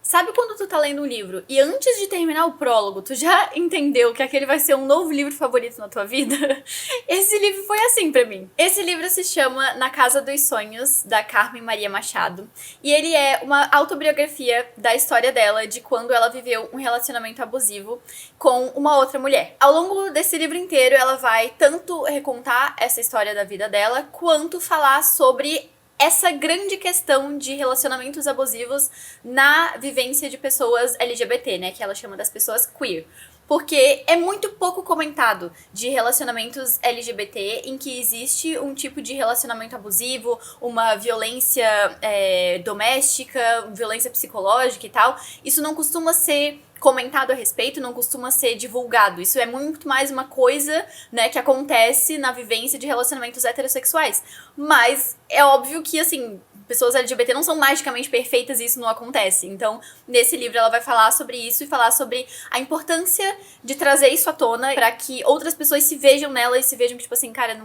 Sabe quando tu tá lendo um livro e antes de terminar o prólogo, tu já entendeu que aquele vai ser um novo livro favorito na tua vida? Esse livro foi assim pra mim. Esse livro se chama Na Casa dos Sonhos, da Carmen Maria Machado. E ele é uma autobiografia da história dela, de quando ela viveu um relacionamento abusivo com uma outra mulher. Ao longo desse livro inteiro, ela vai tanto recontar essa história da vida dela, quanto falar sobre essa grande questão de relacionamentos abusivos na vivência de pessoas LGBT, né? Que ela chama das pessoas queer. Porque é muito pouco comentado de relacionamentos LGBT em que existe um tipo de relacionamento abusivo, uma violência doméstica, violência psicológica e tal. Isso não costuma ser comentado a respeito, não costuma ser divulgado. Isso é muito mais uma coisa, né, que acontece na vivência de relacionamentos heterossexuais. Mas é óbvio que, assim, pessoas LGBT não são magicamente perfeitas e isso não acontece. Então, nesse livro ela vai falar sobre isso e falar sobre a importância de trazer isso à tona pra que outras pessoas se vejam nela e se vejam que, tipo assim, cara,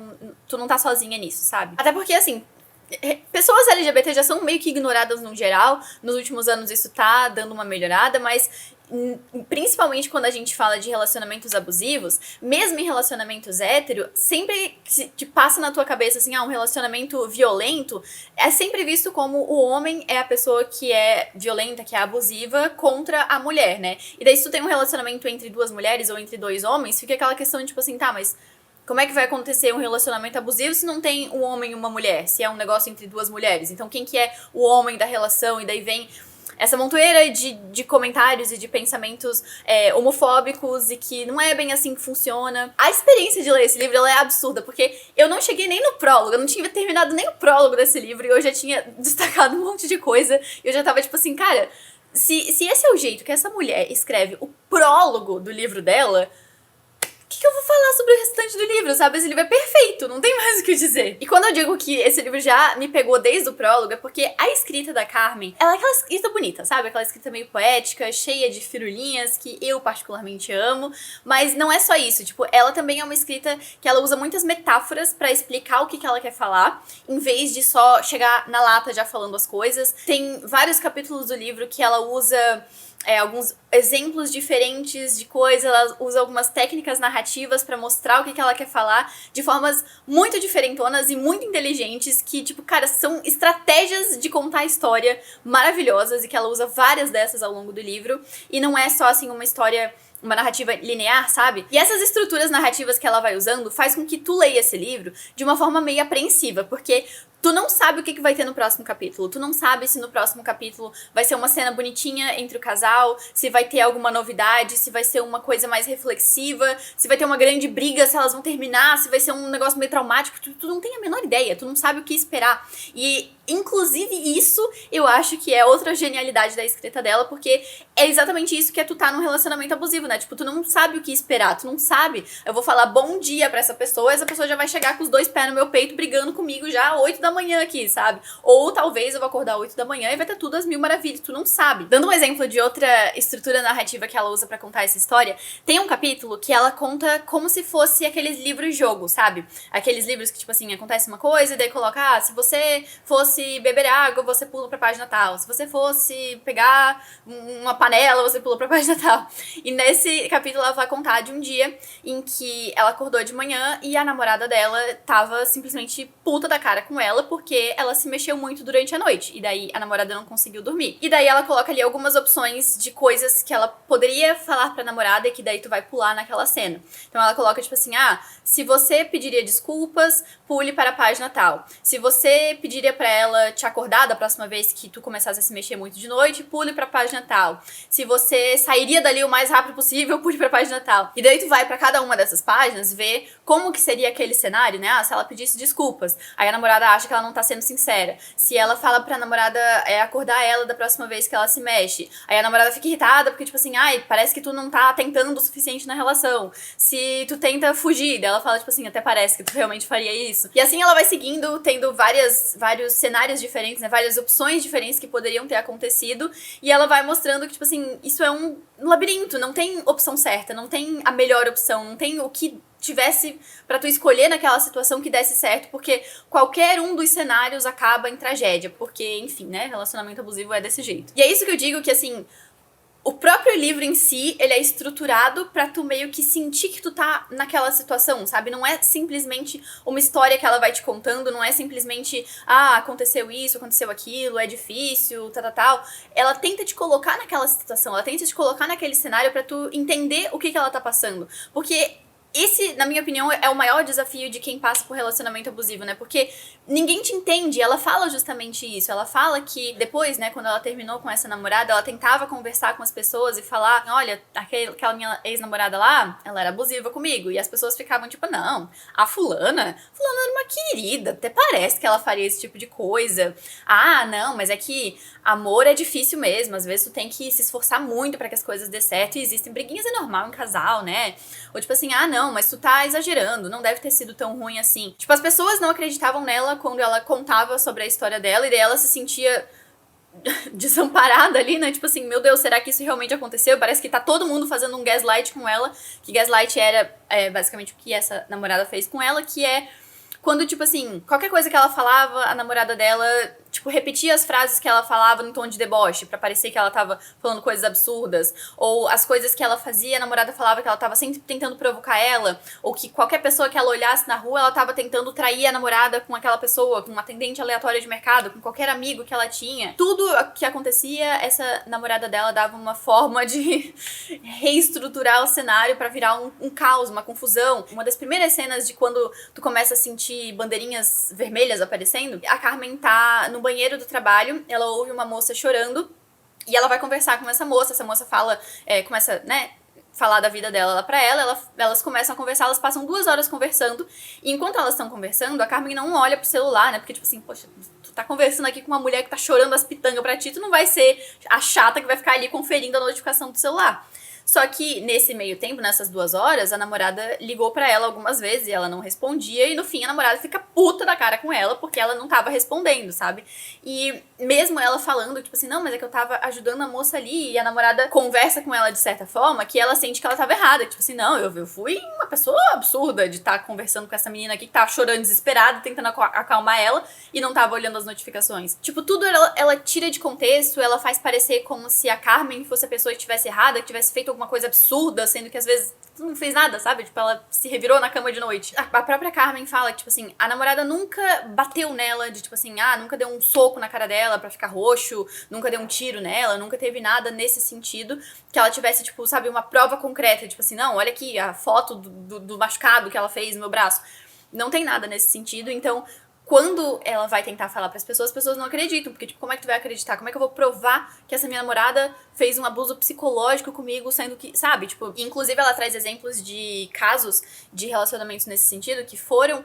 tu não tá sozinha nisso, sabe? Até porque, assim, pessoas LGBT já são meio que ignoradas no geral. Nos últimos anos isso tá dando uma melhorada, mas principalmente quando a gente fala de relacionamentos abusivos, mesmo em relacionamentos hétero, sempre que te passa na tua cabeça assim, um relacionamento violento, é sempre visto como o homem é a pessoa que é violenta, que é abusiva contra a mulher, né? E daí se tu tem um relacionamento entre duas mulheres ou entre dois homens, fica aquela questão de tipo assim, tá, mas como é que vai acontecer um relacionamento abusivo se não tem um homem e uma mulher? Se é um negócio entre duas mulheres? Então quem que é o homem da relação? E daí vem essa montoeira de comentários e de pensamentos homofóbicos e que não é bem assim que funciona. A experiência de ler esse livro, ela é absurda, porque eu não cheguei nem no prólogo, eu não tinha terminado nem o prólogo desse livro e eu já tinha destacado um monte de coisa e eu já tava tipo assim, cara, se esse é o jeito que essa mulher escreve o prólogo do livro dela, o que eu vou falar sobre o restante do livro, sabe? Esse livro é perfeito, não tem mais o que dizer. E quando eu digo que esse livro já me pegou desde o prólogo, é porque a escrita da Carmen, ela é aquela escrita bonita, sabe? Aquela escrita meio poética, cheia de firulinhas, que eu particularmente amo. Mas não é só isso, tipo, ela também é uma escrita que ela usa muitas metáforas pra explicar o que ela quer falar, em vez de só chegar na lata já falando as coisas. Tem vários capítulos do livro que ela usa alguns exemplos diferentes de coisas, ela usa algumas técnicas narrativas pra mostrar o que ela quer falar de formas muito diferentonas e muito inteligentes que, tipo, cara, são estratégias de contar a história maravilhosas e que ela usa várias dessas ao longo do livro e não é só, assim, uma narrativa linear, sabe? E essas estruturas narrativas que ela vai usando faz com que tu leia esse livro de uma forma meio apreensiva, porque tu não sabe o que vai ter no próximo capítulo. Tu não sabe se no próximo capítulo vai ser uma cena bonitinha entre o casal, se vai ter alguma novidade, se vai ser uma coisa mais reflexiva, se vai ter uma grande briga, se elas vão terminar, se vai ser um negócio meio traumático. Tu não tem a menor ideia, tu não sabe o que esperar. E, inclusive, isso eu acho que é outra genialidade da escrita dela, porque é exatamente isso que é tu tá num relacionamento abusivo, né? Tipo, tu não sabe o que esperar, tu não sabe. Eu vou falar bom dia pra essa pessoa, essa pessoa já vai chegar com os dois pés no meu peito brigando comigo já 8 da manhã aqui, sabe? Ou talvez eu vou acordar 8 da manhã e vai ter tudo às mil maravilhas, tu não sabe. Dando um exemplo de outra estrutura narrativa que ela usa pra contar essa história, tem um capítulo que ela conta como se fosse aqueles livros-jogo, sabe? Aqueles livros que, tipo assim, acontece uma coisa e daí coloca, se você fosse beber água, você pula pra página tal. Se você fosse pegar uma panela, você pula pra página tal. E nesse capítulo ela vai contar de um dia em que ela acordou de manhã e a namorada dela tava simplesmente puta da cara com ela porque ela se mexeu muito durante a noite. E daí a namorada não conseguiu dormir. E daí ela coloca ali algumas opções de coisas que ela poderia falar pra namorada e que daí tu vai pular naquela cena. Então ela coloca tipo assim, se você pediria desculpas, pule para a página tal. Se você pediria pra ela te acordar da próxima vez que tu começasse a se mexer muito de noite, pule pra página tal. Se você sairia dali o mais rápido possível, pule pra página tal. E daí tu vai pra cada uma dessas páginas ver como que seria aquele cenário, né? Se ela pedisse desculpas, aí a namorada acha que ela não tá sendo sincera. Se ela fala pra namorada acordar ela da próxima vez que ela se mexe, aí a namorada fica irritada porque, tipo assim, parece que tu não tá tentando o suficiente na relação. Se tu tenta fugir, ela fala, tipo assim, até parece que tu realmente faria isso. E assim ela vai seguindo, tendo vários cenários diferentes, né? Várias opções diferentes que poderiam ter acontecido. E ela vai mostrando que, tipo assim, isso é um labirinto, não tem opção certa, não tem a melhor opção, não tem o que tivesse pra tu escolher naquela situação que desse certo, porque qualquer um dos cenários acaba em tragédia, porque, enfim, né, relacionamento abusivo é desse jeito. E é isso que eu digo, que assim, o próprio livro em si, ele é estruturado pra tu meio que sentir que tu tá naquela situação, sabe? Não é simplesmente uma história que ela vai te contando, não é simplesmente, aconteceu isso, aconteceu aquilo, é difícil, tal. Ela tenta te colocar naquela situação, ela tenta te colocar naquele cenário pra tu entender o que ela tá passando. Porque esse, na minha opinião, é o maior desafio de quem passa por relacionamento abusivo, né? Porque ninguém te entende. Ela fala justamente isso. Ela fala que depois, né, quando ela terminou com essa namorada, ela tentava conversar com as pessoas e falar: olha, aquela minha ex-namorada lá, ela era abusiva comigo. E as pessoas ficavam tipo: não, a fulana era uma querida. Até parece que ela faria esse tipo de coisa. Ah, não, mas é que amor é difícil mesmo. Às vezes tu tem que se esforçar muito pra que as coisas dê certo. E existem briguinhas, é normal em casal, né? Ou tipo assim, não, mas tu tá exagerando, não deve ter sido tão ruim assim. Tipo, as pessoas não acreditavam nela quando ela contava sobre a história dela, e daí ela se sentia desamparada ali, né? Tipo assim, meu Deus, será que isso realmente aconteceu? Parece que tá todo mundo fazendo um gaslight com ela, que gaslight era basicamente o que essa namorada fez com ela, que é quando, tipo assim, qualquer coisa que ela falava, a namorada dela, tipo, repetia as frases que ela falava no tom de deboche, pra parecer que ela tava falando coisas absurdas. Ou as coisas que ela fazia, a namorada falava que ela tava sempre tentando provocar ela. Ou que qualquer pessoa que ela olhasse na rua, ela tava tentando trair a namorada com aquela pessoa, com uma atendente aleatória de mercado, com qualquer amigo que ela tinha. Tudo que acontecia, essa namorada dela dava uma forma de reestruturar o cenário pra virar um caos, uma confusão. Uma das primeiras cenas de quando tu começa a sentir bandeirinhas vermelhas aparecendo, a Carmen tá no banheiro do trabalho, ela ouve uma moça chorando e ela vai conversar com essa moça fala, começa, né, falar da vida dela lá pra elas começam a conversar, elas passam 2 horas conversando, e enquanto elas estão conversando, a Carmen não olha pro celular, né, porque tipo assim, poxa, tu tá conversando aqui com uma mulher que tá chorando as pitangas pra ti, tu não vai ser a chata que vai ficar ali conferindo a notificação do celular. Só que nesse meio tempo, nessas 2 horas, a namorada ligou pra ela algumas vezes e ela não respondia, e no fim a namorada fica puta da cara com ela porque ela não tava respondendo, sabe? E mesmo ela falando, tipo assim, não, mas é que eu tava ajudando a moça ali, e a namorada conversa com ela de certa forma que ela sente que ela tava errada, tipo assim, não, eu fui uma pessoa absurda de estar conversando com essa menina aqui que tava chorando desesperada, tentando acalmar ela e não tava olhando as notificações. Tipo, tudo ela tira de contexto, ela faz parecer como se a Carmen fosse a pessoa que tivesse errada, que tivesse feito alguma coisa absurda, sendo que às vezes não fez nada, sabe? Tipo, ela se revirou na cama de noite. A própria Carmen fala que, tipo assim, a namorada nunca bateu nela, de tipo assim, nunca deu um soco na cara dela pra ficar roxo, nunca deu um tiro nela, nunca teve nada nesse sentido, que ela tivesse, tipo, sabe, uma prova concreta, tipo assim, não, olha aqui a foto do machucado que ela fez no meu braço. Não tem nada nesse sentido, então quando ela vai tentar falar pras pessoas, as pessoas não acreditam, porque, tipo, como é que tu vai acreditar? Como é que eu vou provar que essa minha namorada fez um abuso psicológico comigo, sendo que, sabe? Tipo, inclusive ela traz exemplos de casos de relacionamentos nesse sentido, que foram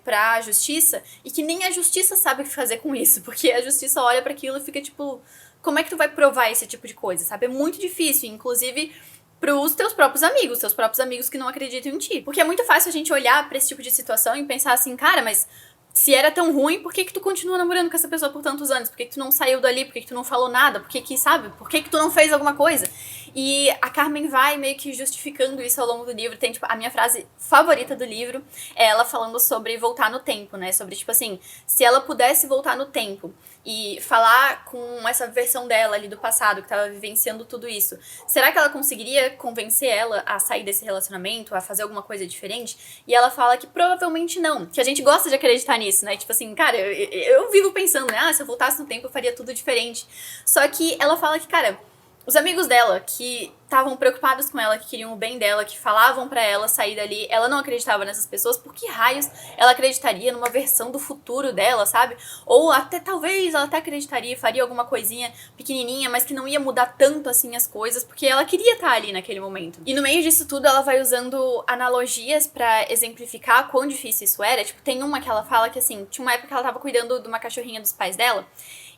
pra justiça, e que nem a justiça sabe o que fazer com isso, porque a justiça olha pra aquilo e fica, tipo, como é que tu vai provar esse tipo de coisa, sabe? É muito difícil, inclusive pros teus próprios amigos que não acreditam em ti. Porque é muito fácil a gente olhar pra esse tipo de situação e pensar assim, cara, mas se era tão ruim, por que tu continua namorando com essa pessoa por tantos anos? Por que tu não saiu dali? Por que tu não falou nada? Por que, sabe? Por que tu não fez alguma coisa? E a Carmen vai meio que justificando isso ao longo do livro. Tem, tipo, a minha frase favorita do livro é ela falando sobre voltar no tempo, né? Sobre, tipo assim, se ela pudesse voltar no tempo e falar com essa versão dela ali do passado, que tava vivenciando tudo isso, será que ela conseguiria convencer ela a sair desse relacionamento, a fazer alguma coisa diferente? E ela fala que provavelmente não, que a gente gosta de acreditar nisso, né? Tipo assim, cara, eu vivo pensando, né? Se eu voltasse no tempo eu faria tudo diferente. Só que ela fala que, cara, os amigos dela, que estavam preocupados com ela, que queriam o bem dela, que falavam pra ela sair dali, ela não acreditava nessas pessoas, por que raios ela acreditaria numa versão do futuro dela, sabe? Ou até, talvez, ela até acreditaria, faria alguma coisinha pequenininha, mas que não ia mudar tanto assim as coisas, porque ela queria estar ali naquele momento. E no meio disso tudo, ela vai usando analogias pra exemplificar quão difícil isso era. Tipo, tem uma que ela fala que, assim, tinha uma época que ela tava cuidando de uma cachorrinha dos pais dela,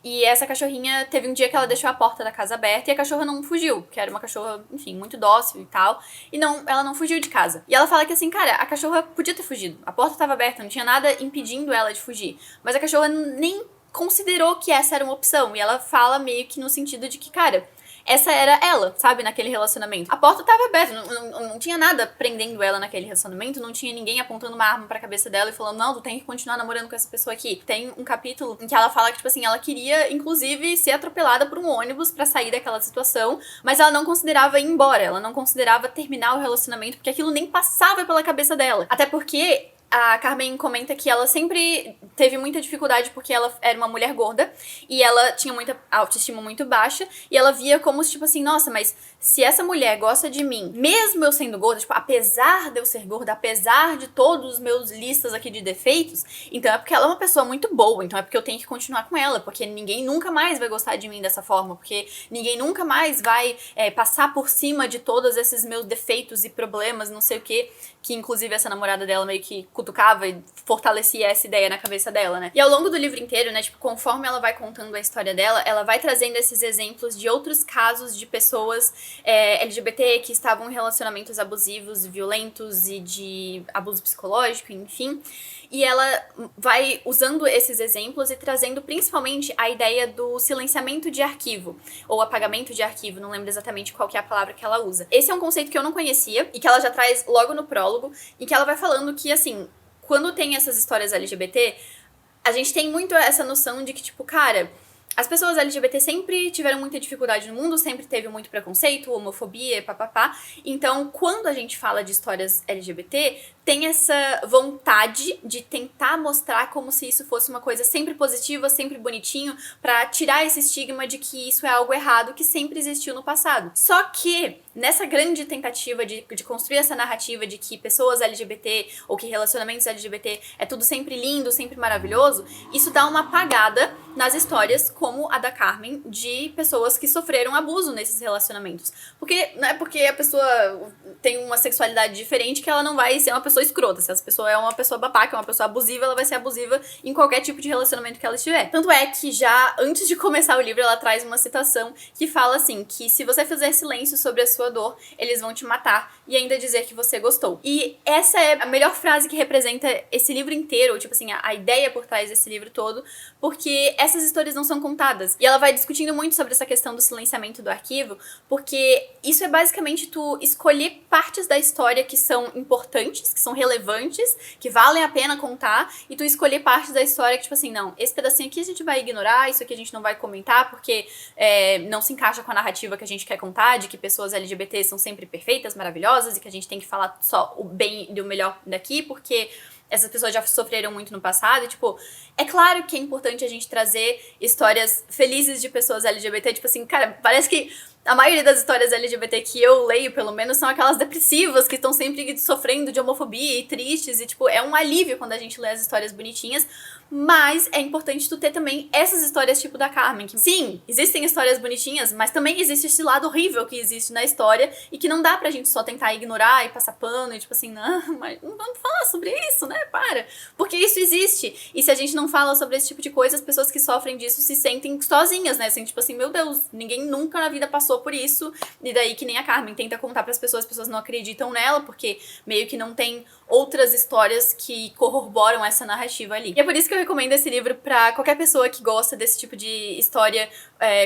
e essa cachorrinha, teve um dia que ela deixou a porta da casa aberta e a cachorra não fugiu, que era uma cachorra, enfim, muito dócil e tal, e ela não fugiu de casa. E ela fala que assim, cara, a cachorra podia ter fugido, a porta tava aberta, não tinha nada impedindo ela de fugir, mas a cachorra nem considerou que essa era uma opção, e ela fala meio que no sentido de que, cara, essa era ela, sabe, naquele relacionamento. A porta tava aberta, não tinha nada prendendo ela naquele relacionamento, não tinha ninguém apontando uma arma pra cabeça dela e falando, não, tu tem que continuar namorando com essa pessoa aqui. Tem um capítulo em que ela fala que, tipo assim, ela queria, inclusive, ser atropelada por um ônibus pra sair daquela situação, mas ela não considerava ir embora, ela não considerava terminar o relacionamento, porque aquilo nem passava pela cabeça dela. Até porque a Carmen comenta que ela sempre teve muita dificuldade porque ela era uma mulher gorda e ela tinha muita autoestima muito baixa e ela via como, tipo assim, nossa, mas se essa mulher gosta de mim, mesmo eu sendo gorda, tipo, apesar de eu ser gorda, apesar de todos os meus listas aqui de defeitos, então é porque ela é uma pessoa muito boa, então é porque eu tenho que continuar com ela, porque ninguém nunca mais vai gostar de mim dessa forma, porque ninguém nunca mais vai passar por cima de todos esses meus defeitos e problemas, não sei o quê, que inclusive essa namorada dela meio que cutucava e fortalecia essa ideia na cabeça dela, né? E ao longo do livro inteiro, né, tipo, conforme ela vai contando a história dela, ela vai trazendo esses exemplos de outros casos de pessoas LGBT que estavam em relacionamentos abusivos, violentos e de abuso psicológico, enfim. E ela vai usando esses exemplos e trazendo principalmente a ideia do silenciamento de arquivo, ou apagamento de arquivo, não lembro exatamente qual que é a palavra que ela usa. Esse é um conceito que eu não conhecia e que ela já traz logo no prólogo, em que ela vai falando que, assim, quando tem essas histórias LGBT, a gente tem muito essa noção de que, tipo, cara, as pessoas LGBT sempre tiveram muita dificuldade no mundo, sempre teve muito preconceito, homofobia, papapá. Então, quando a gente fala de histórias LGBT, tem essa vontade de tentar mostrar como se isso fosse uma coisa sempre positiva, sempre bonitinho, pra tirar esse estigma de que isso é algo errado que sempre existiu no passado. Só que, nessa grande tentativa de construir essa narrativa de que pessoas LGBT ou que relacionamentos LGBT é tudo sempre lindo, sempre maravilhoso, isso dá uma apagada nas histórias como a da Carmen, de pessoas que sofreram abuso nesses relacionamentos. Porque não é porque a pessoa tem uma sexualidade diferente que ela não vai ser uma pessoa escrota. Se essa pessoa é uma pessoa babaca, uma pessoa abusiva, ela vai ser abusiva em qualquer tipo de relacionamento que ela estiver. Tanto é que já antes de começar o livro, ela traz uma citação que fala assim, que se você fizer silêncio sobre a sua dor, eles vão te matar e ainda dizer que você gostou. E essa é a melhor frase que representa esse livro inteiro, tipo assim, a ideia por trás desse livro todo, porque essas histórias não são contadas. E ela vai discutindo muito sobre essa questão do silenciamento do arquivo, porque isso é basicamente tu escolher partes da história que são importantes, que são relevantes, que valem a pena contar, e tu escolher partes da história que, tipo assim, não, esse pedacinho aqui a gente vai ignorar, isso aqui a gente não vai comentar, porque não se encaixa com a narrativa que a gente quer contar, de que pessoas LGBT são sempre perfeitas, maravilhosas, e que a gente tem que falar só o bem e o melhor daqui, porque essas pessoas já sofreram muito no passado, e, tipo, é claro que é importante a gente trazer histórias felizes de pessoas LGBT, tipo assim, cara, parece que a maioria das histórias LGBT que eu leio, pelo menos, são aquelas depressivas, que estão sempre sofrendo de homofobia e tristes, e, tipo, é um alívio quando a gente lê as histórias bonitinhas, mas é importante tu ter também essas histórias tipo da Carmen, que sim, existem histórias bonitinhas, mas também existe esse lado horrível que existe na história, e que não dá pra gente só tentar ignorar e passar pano, e tipo assim, não, mas não vamos falar sobre isso, né, para, porque isso existe, e se a gente não fala sobre esse tipo de coisa, as pessoas que sofrem disso se sentem sozinhas, né, assim, tipo assim, meu Deus, ninguém nunca na vida passou por isso, e daí que nem a Carmen tenta contar pras pessoas, as pessoas não acreditam nela, porque meio que não tem outras histórias que corroboram essa narrativa ali. E é por isso que eu recomendo esse livro pra qualquer pessoa que gosta desse tipo de história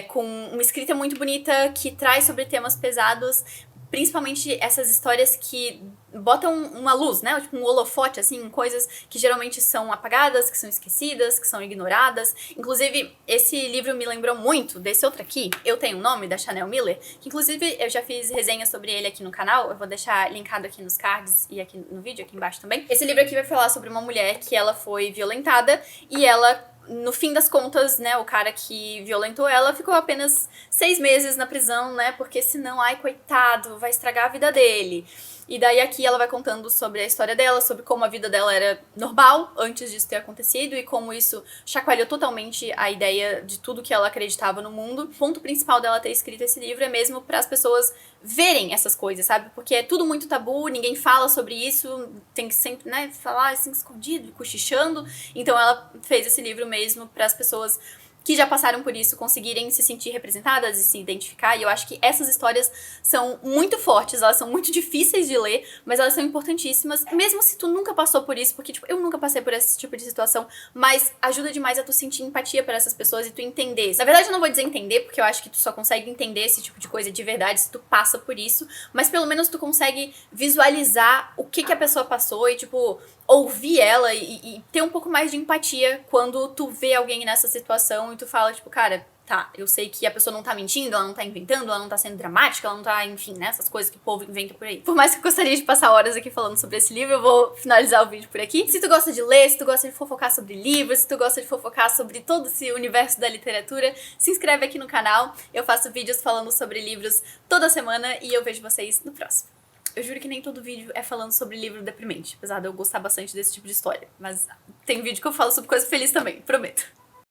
com uma escrita muito bonita, que traz sobre temas pesados, principalmente essas histórias que botam uma luz, né? Tipo um holofote, assim, em coisas que geralmente são apagadas, que são esquecidas, que são ignoradas. Inclusive, esse livro me lembrou muito desse outro aqui, Eu Tenho um Nome, da Chanel Miller, que inclusive eu já fiz resenha sobre ele aqui no canal, eu vou deixar linkado aqui nos cards e aqui no vídeo, aqui embaixo também. Esse livro aqui vai falar sobre uma mulher que ela foi violentada e ela, no fim das contas, né, o cara que violentou ela ficou apenas 6 meses na prisão, né, porque senão, ai, coitado, vai estragar a vida dele. E daí aqui ela vai contando sobre a história dela, sobre como a vida dela era normal antes disso ter acontecido e como isso chacoalhou totalmente a ideia de tudo que ela acreditava no mundo. O ponto principal dela ter escrito esse livro é mesmo para as pessoas verem essas coisas, sabe? Porque é tudo muito tabu, ninguém fala sobre isso, tem que sempre, né, falar assim escondido, cochichando. Então ela fez esse livro mesmo para as pessoas que já passaram por isso conseguirem se sentir representadas e se identificar. E eu acho que essas histórias são muito fortes, elas são muito difíceis de ler, mas elas são importantíssimas, mesmo se tu nunca passou por isso, porque, tipo, eu nunca passei por esse tipo de situação, mas ajuda demais a tu sentir empatia por essas pessoas e tu entender. Na verdade, eu não vou dizer entender, porque eu acho que tu só consegue entender esse tipo de coisa de verdade se tu passa por isso, mas pelo menos tu consegue visualizar o que a pessoa passou e, tipo, ouvir ela e ter um pouco mais de empatia quando tu vê alguém nessa situação e tu fala, tipo, cara, tá, eu sei que a pessoa não tá mentindo, ela não tá inventando, ela não tá sendo dramática, ela não tá, enfim, né, essas coisas que o povo inventa por aí. Por mais que eu gostaria de passar horas aqui falando sobre esse livro, eu vou finalizar o vídeo por aqui. Se tu gosta de ler, se tu gosta de fofocar sobre livros, se tu gosta de fofocar sobre todo esse universo da literatura, se inscreve aqui no canal. Eu faço vídeos falando sobre livros toda semana e eu vejo vocês no próximo. Eu juro que nem todo vídeo é falando sobre livro deprimente, apesar de eu gostar bastante desse tipo de história. Mas tem vídeo que eu falo sobre coisa feliz também, prometo.